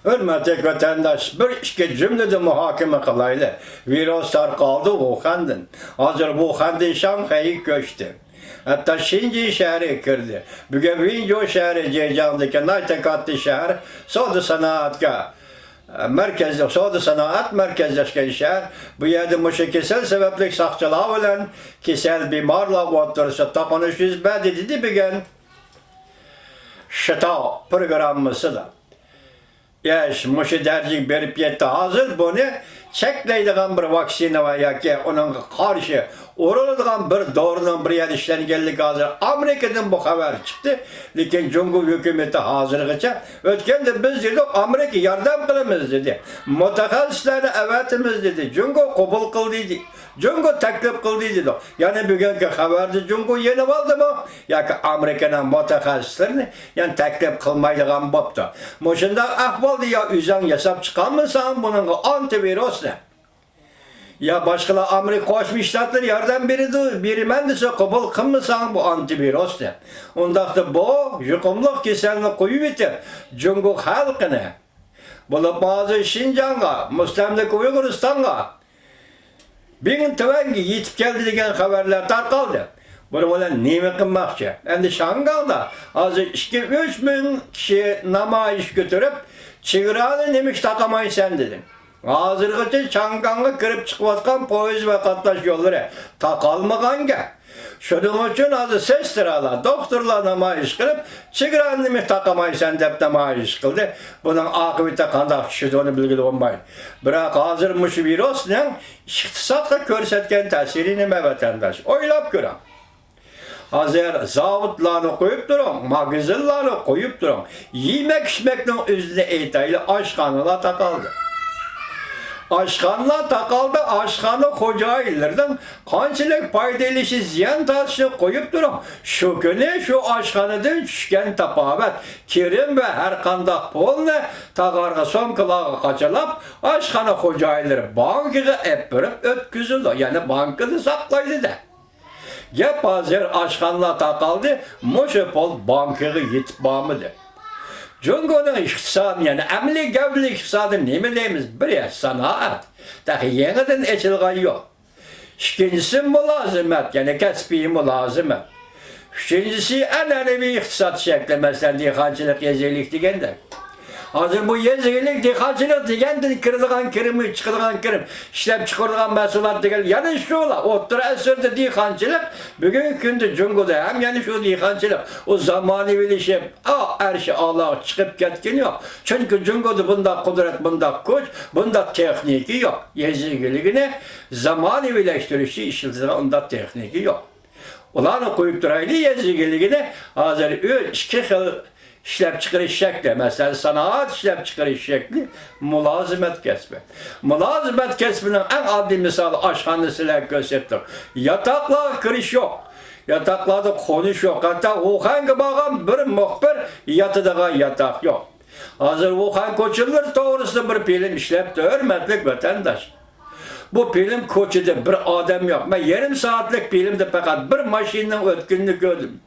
Hürmetli vatandaş, bir iki cümlede muhakeme kılaylı. Virüsler kaldı Wuhan'dan. Hazır Wuhan'dan Şanghay'a göçtü. Hatta Şinci şehri kirdi. Bugün Winzhou şehri Zhejiang'daki naytakatlı şehir, soda sanatka merkezde, soda sanat merkezleşken şehir. Bu yerde muşu kesel sebeplik sakçılığa olan kesel bimarla otursa tapınış yüzbedi dedi bugün. Şıta programımızı da. Yaş, muşu dercik berip yetti hazır bunu çekleydiğin bir vaksina var ya ki onun karşı uğradığı bir doğrunun bir yer işlengenlik hazır. Amerika'dan bu haber çıktı. Lakin Cumhur hükümeti hazırlıkça ötken de biz dedik Amerika yardım kılımız dedi. Mütehassislerine evetimiz dedi. Cumhur kabul kıldı dedi. Cumhur teklif kıldı dedi. Yani bugünkü haberde Cumhur yeni oldu mu? Ya ki Amerika'nın mütehassislerini yani teklif kılmaydıgan boptu. Muşunda ahvaldı ya üzan yasap çıkanmısan bunun antivirüs ne? Ya başkalar Amerika Koşmuş Ştatları yardım biri mendisi kabul kılmısan bu antivirüs ne? Ondan da bu yukumluk kesenlik koyu bitir. Cumhur halkını bulup bazı Şincan'a, Müslimlik Uyguristan'a bir tüvengi yetip geldi degen haberler tarqaldı. Bunu bilen nemi kılmakçı. Endi Şangay'da azı 2-3 bin kişi namayış götürüp çığırağını nemiş takamaysan dedim. Hazırgıcı Şangay'a kirip çıkıvatkan poyuz ve katlaş yolları takalmagan gel. Şunun için azı ses sıralar, doktorlar namayış kılıp çığırağını nemiş takamaysan dep namayış kıldı. Bunun akıbette kandak düşürdü onu bilgili olmayın. Bırak hazırmış virüsün iktisatla körsetken tesirini me vatandaş. Oylap görəm. Hazır zavutlarını koyup durun, magazınlarını koyup durun. Yemek içmekten özüne eytaylı aşkanıla takaldı. Aşkanla takaldı, aşkanı koca aylardan kançılık paydalışı ziyan taşı koyup durun. Şu günü şu aşkanıdan düşken tapabet, kirim ve her kandak polne takarga son kılağı kaçalap, aşkanı koca ayları bankıga epürüp ötküzüldü. Yani bankını saklaydı da. Gep hazır aşkanla takaldı, Moşepol bankığı yitbamıdır. Cumhur'un iktisadı yani emli gavli iktisadı ne bileyimiz? Bir sanat. Dahi yeniden eçilgan yok. İkincisi mülazimet yani kesbi mülazimet. Üçüncüsü en önemli iktisat şekli mesela dikhancılık, yezilik degende. Hazır bu yezilik, dikhancılık degende kırılgan kirimi, çıkılgan kirim, işlep çıkarılgan mesulat degende. Yani şu ola, otur esirde dikhancılık, bugün günde Cumhur'da hem yani şu dikhancılık, o zamanı bilişim, her şey Allah'a çıkıp ketken yok. Çünkü Cumhur'da bunda kudret, bunda güç, bunda tekniki yok. Yezilikine zamanı birleştirişi işiltiğinde onda tekniki yok. Ulanı koyup duraylı yezilikine hazır 3-2 yıl işlep çıkarış şekli, mesela sanat işlep çıkarış şekli mülazimet kesbi. Mülazimet kesbinin en adli misali aşhanesiyle gösterdim. Yatakla kırış yok. Yataklarda konuş yok. Hatta Wuhan'a bağlan bir muhbir yatıdağa yatak yok. Hazır Wuhan koçulur doğrusu bir film işlepti. Hürmetlik vatandaş. Bu film koçuda bir adam yok. Ben yarım saatlik filmde fakat bir maşinin ötkünlüğü gördüm.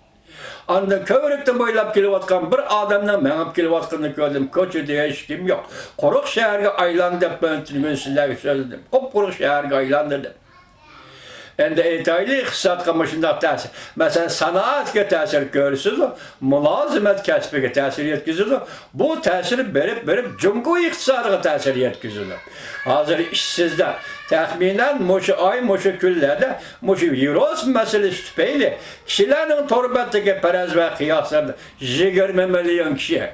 Andan kövrükte boylap kelivatkan bir adamdan menip kelivatkanını gördüm. Koçu diye hiç kim yok. Koruk şehirge aylan dep ben sizlerle söyledim. Koruk şehirge aylan dedim. Endi eytaylı iktisat kamışında tesir. Mesela sanatga tesir görürsünüz, mülazimet kesbiga tesir yetkizildi. Bu tesiri berip Cumhur iktisadıga tesir yetkizildi. Hazır işsizler tahminen muşu ay muşu küllerde muşu virüs meselesi tüpeyli kişilerin torbattaki perez ve kıyaslarda 20 milyon kişi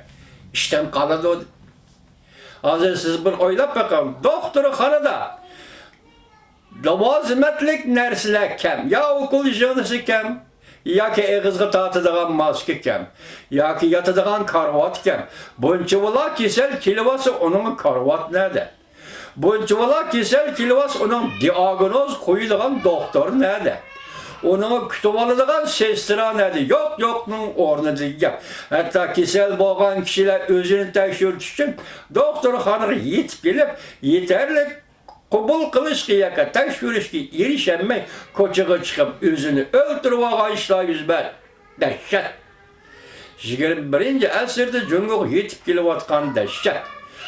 işten kaladı. Hazır siz bir oylap bakalım. Doktoru hanıda lavazimetlik nersiler kem. Ya okul jönüsü kem. Ya ki eğizgi tatıdığan maske kem. Ya ki yatıdığan karvat kem. Bunçuvala kesel kilivası onun karvat nerede? Bunçuvala kesel kilivası onun diagnoz koyulduğun doktor nerede? Onun kütüphanedağın sestra nerede? Yok'nun ornu deyip. Hatta kesel boğan kişiler özünü tekşürtüş için doktor hanı yetip gelip yeterli kabul kılış ki yaka tekşürüş ki erişenmek koçağa çıkıp özünü öldürüp ağa işler yüzber. Dehşet. 21. asırda Cumhur yetip kelivatkan dehşet.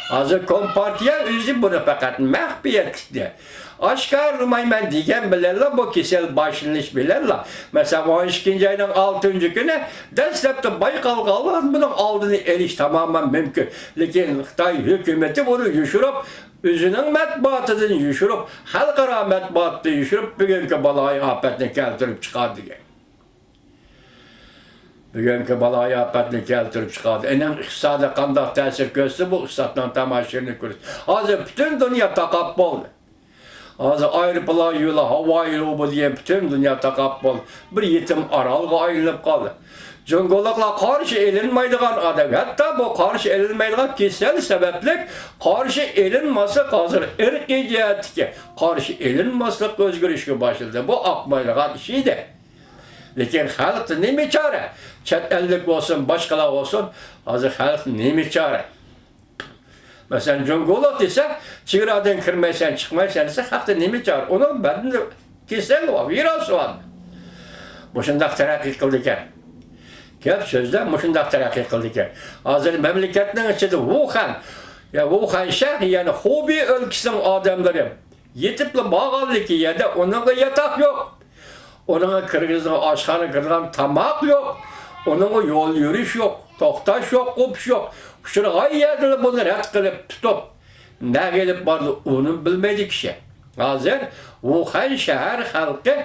Azı Kompartiya özü bunu fakat məhbiyet etdi. Aşkarlamayman degen bilerler bu kesel başlanış bilerler. Mesela 12. ayının 6. günü destekte Baykal kalır bunun aldığını eriş tamamen mümkün. Lakin Xitay hükümeti bunu yuşurup özünün mətbuatıdan yuşurup halkara mətbuatı yuşurup bugünkü balayı afetini keltirip çıkardı. Bugünkü balayı afetini keltirip çıkardı. Enem iqtisada qandaq təsir göstərdi bu iqtisaddan tamaşını görür. Hazır bütün dünya taqab oldu. Hazır ayrıpılar yola, hava yolu diye bütün dünya taqab oldu. Bir yetim aralığa ayrılıp kaldı. Cüngolakla karşı elinmeydiğen adam, hatta bu karşı elinmeydiğen kişisel sebeplik karşı elinmesi hazır ırkı cihetki karşı elinmesi özgürüşü başladı. Bu akmaydiğen şeydi. Lakin halk ne mi çare? Çet ellik olsun, başkalar olsun, hazır halk ne mi çare? Mesela Cüngolak ise çığıradan kırmaysan, çıkmaysan ise halk ne mi çare? Onun bedinde kişisel var, virası var. Bu şundak terakki kıldıkken. Gep sözde muşundaq terakki kıldıkken. Hazır memleketinin içinde Wuhan, ya Wuhan şehri yani Hubei ülkesinin adamları yetipli bağlı ki ya da onun yatak yok. Onun Kırgız'ın aşkanı kırılan tamak yok. Onun yol yürüyüş yok. Toktaş yok, kopuş yok. Şuraya yerleri bunu ret kılıp tutup ne gelip vardı onu bilmedi kişi. Hazır Wuhan şehir halkı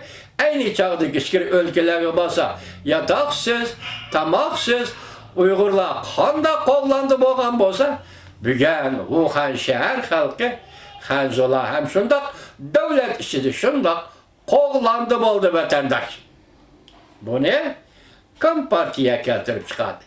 aynı çağda geçkin ülkelere basa yataksız, tamaksız Uygurlar kanda kollandı boğan bolsa bugün Wuhan şehir halkı hanzola hem şundak devlet işçisi şundak kollandı oldu vatandaş. Bu ne? Kompartiya keltirip çıkardı.